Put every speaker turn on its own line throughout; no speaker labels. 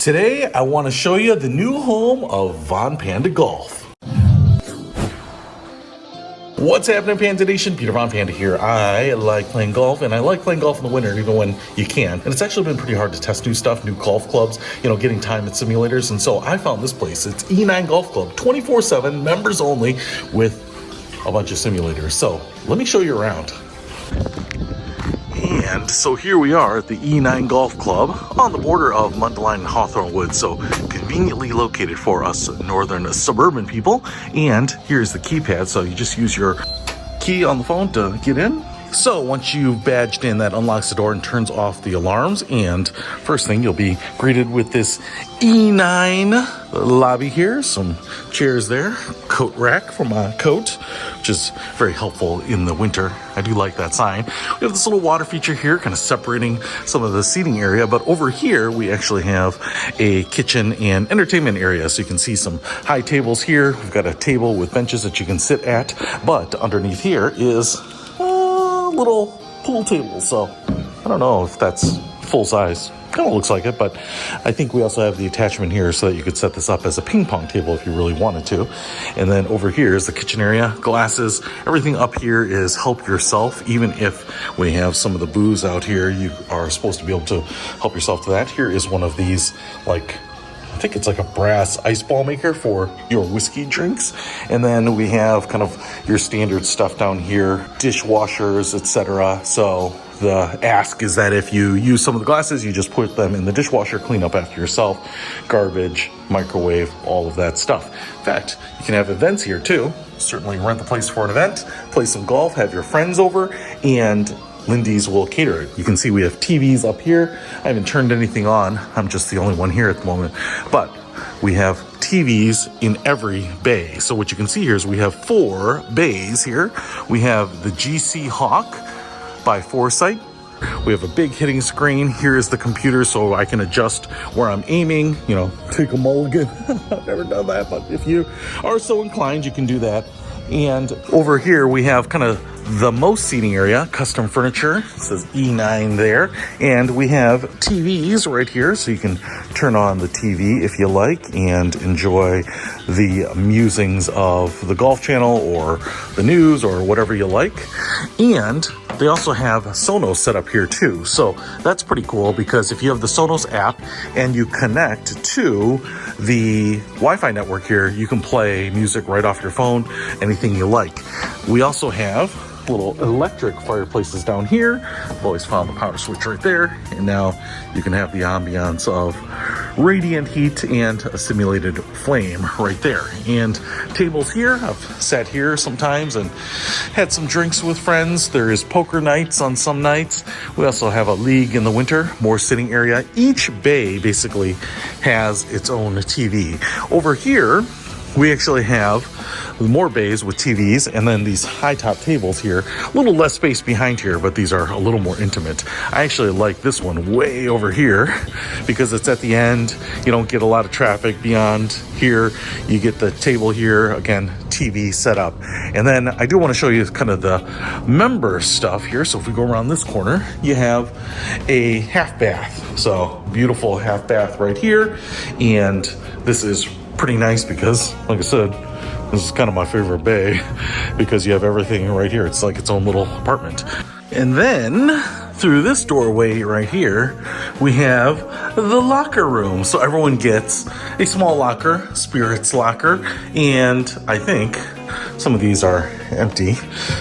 Today, I want to show you the new home of Panda Golf. What's happening, Panda Nation? Peter Panda here. I like playing golf, and I like playing golf in the winter, even when you can. And it's actually been pretty hard to test new stuff, new golf clubs, getting time at simulators. And so I found this place. It's E9 Golf Club, 24/7, members only, with a bunch of simulators. So let me show you around. And so here we are at the E9 Golf Club on the border of Mundelein and Hawthorn Woods, so conveniently located for us northern suburban people. And here's the keypad, so you just use your key on the phone to get in. So once you've badged in, that unlocks the door and turns off the alarms. And first thing, you'll be greeted with this E9 lobby here. Some chairs there, coat rack for my coat, which is very helpful in the winter. I do like that sign. We have this little water feature here, kind of separating some of the seating area. But over here, we actually have a kitchen and entertainment area. So you can see some high tables here. We've got a table with benches that you can sit at. But underneath here is little pool table, so I don't know if that's full size. Kind of looks like it, but I think we also have the attachment here so that you could set this up as a ping pong table if you really wanted to. And then over here is the kitchen area, glasses. Everything up here is help yourself. Even if we have some of the booze out here, you are supposed to be able to help yourself to that. Here is one of these, I think it's like a brass ice ball maker for your whiskey drinks. And then we have kind of your standard stuff down here, dishwashers, etc. So the ask is that if you use some of the glasses, you just put them in the dishwasher, clean up after yourself, garbage, microwave, all of that stuff. In fact, you can have events here too. Certainly rent the place for an event, play some golf, have your friends over, and Lindy's will cater it. You can see we have TVs up here. I haven't turned anything on. I'm just the only one here at the moment. But we have TVs in every bay. So what you can see here is we have 4 bays here. We have the GC Hawk by Foresight. We have a big hitting screen. Here is the computer so I can adjust where I'm aiming, take a mulligan. I've never done that, but if you are so inclined, you can do that. And over here we have kind of the most seating area, custom furniture. It says E9 there. And we have TVs right here, so you can turn on the TV if you like and enjoy the musings of the Golf Channel or the news or whatever you like. And they also have Sonos set up here too. So that's pretty cool because if you have the Sonos app and you connect to the Wi-Fi network here, you can play music right off your phone, anything you like. We also have little electric fireplaces down here. I've always found the power switch right there. And now you can have the ambiance of radiant heat and a simulated flame right there. And tables here, I've sat here sometimes and had some drinks with friends. There is poker nights on some nights. We also have a league in the winter, more sitting area. Each bay basically has its own TV. Over here, we actually have more bays with TVs and then these high top tables here. A little less space behind here, but these are a little more intimate. I actually like this one way over here because it's at the end. You don't get a lot of traffic beyond here. You get the table here, again, TV set up. And then I do want to show you kind of the member stuff here. So if we go around this corner, you have a half bath. So beautiful half bath right here. And this is pretty nice because, like I said, this is kind of my favorite bay because you have everything right here. It's like its own little apartment. And then through this doorway right here, we have the locker room. So everyone gets a small locker, Spirit's locker, and I think some of these are empty.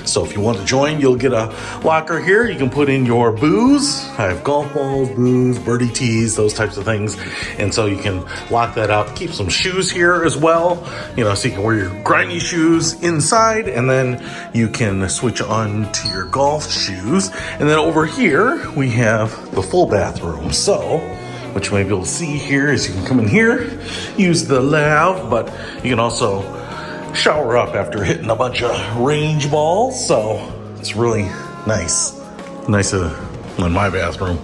So if you want to join, you'll get a locker here. You can put in your booze. I have golf balls, booze, birdie tees, those types of things. And so you can lock that up. Keep some shoes here as well, so you can wear your grimy shoes inside, and then you can switch on to your golf shoes. And then over here, we have the full bathroom. So what you may be able to see here is you can come in here, use the lav, but you can also shower up after hitting a bunch of range balls. So it's really nice. Nicer than my bathroom.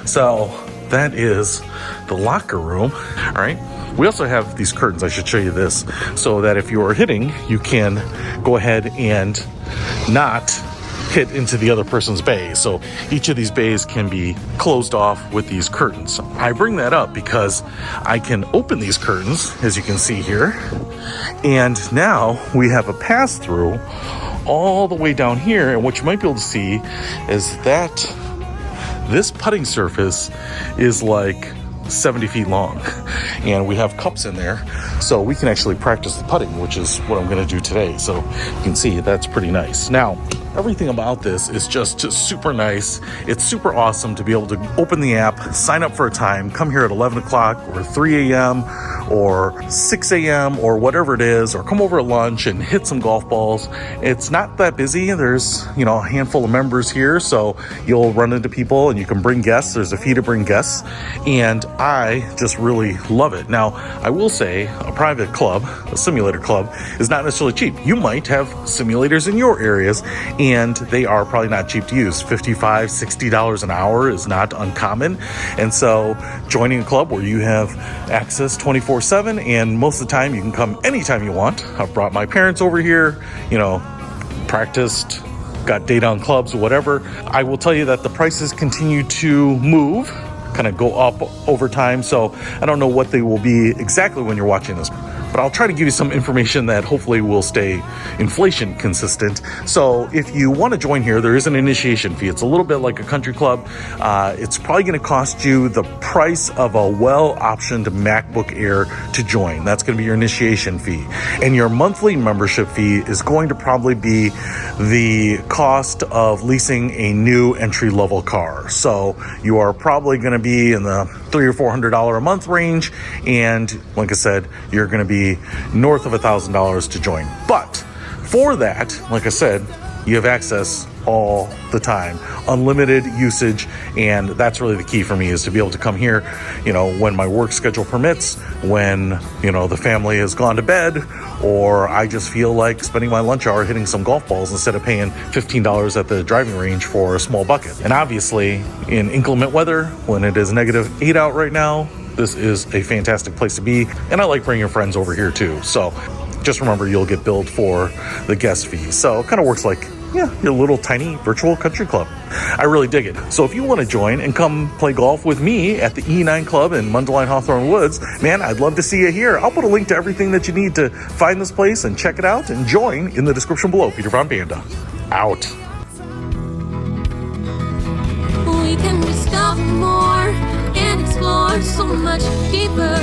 So that is the locker room. All right. We also have these curtains. I should show you this so that if you are hitting, you can go ahead and not hit into the other person's bay. So each of these bays can be closed off with these curtains. I bring that up because I can open these curtains, as you can see here, and now we have a pass through all the way down here. And what you might be able to see is that this putting surface is like 70 feet long, and we have cups in there so we can actually practice the putting, which is what I'm going to do today. So you can see that's pretty nice. Now, everything about this is just super nice. It's super awesome to be able to open the app, sign up for a time, come here at 11 o'clock or 3 a.m. or 6 a.m. or whatever it is, or come over at lunch and hit some golf balls. It's not that busy. There's, a handful of members here, so you'll run into people and you can bring guests. There's a fee to bring guests, and I just really love it. Now, I will say a private club, a simulator club, is not necessarily cheap. You might have simulators in your areas, and they are probably not cheap to use. $55, $60 an hour is not uncommon. And so joining a club where you have access 24/7, and most of the time you can come anytime you want. I've brought my parents over here, practiced, got data on clubs or whatever. I will tell you that the prices continue to move, kind of go up over time. So I don't know what they will be exactly when you're watching this, but I'll try to give you some information that hopefully will stay inflation consistent. So if you want to join here, there is an initiation fee. It's a little bit like a country club. It's probably going to cost you the price of a well-optioned MacBook Air to join. That's going to be your initiation fee. And your monthly membership fee is going to probably be the cost of leasing a new entry-level car. So you are probably going to be in the $300 or $400 a month range. And like I said, you're going to be north of $1,000 to join. But for that, like I said, you have access all the time, unlimited usage, and that's really the key for me, is to be able to come here, when my work schedule permits, when, the family has gone to bed, or I just feel like spending my lunch hour hitting some golf balls instead of paying $15 at the driving range for a small bucket. And obviously, in inclement weather, when it is -8 out right now, this is a fantastic place to be, and I like bringing friends over here too. So just remember, you'll get billed for the guest fee. So it kind of works like, your little tiny virtual country club. I really dig it. So if you want to join and come play golf with me at the E9 Club in Mundelein Hawthorne Woods, man, I'd love to see you here. I'll put a link to everything that you need to find this place and check it out and join in the description below. Peter from Panda, out.
We can discover more and explore so much deeper.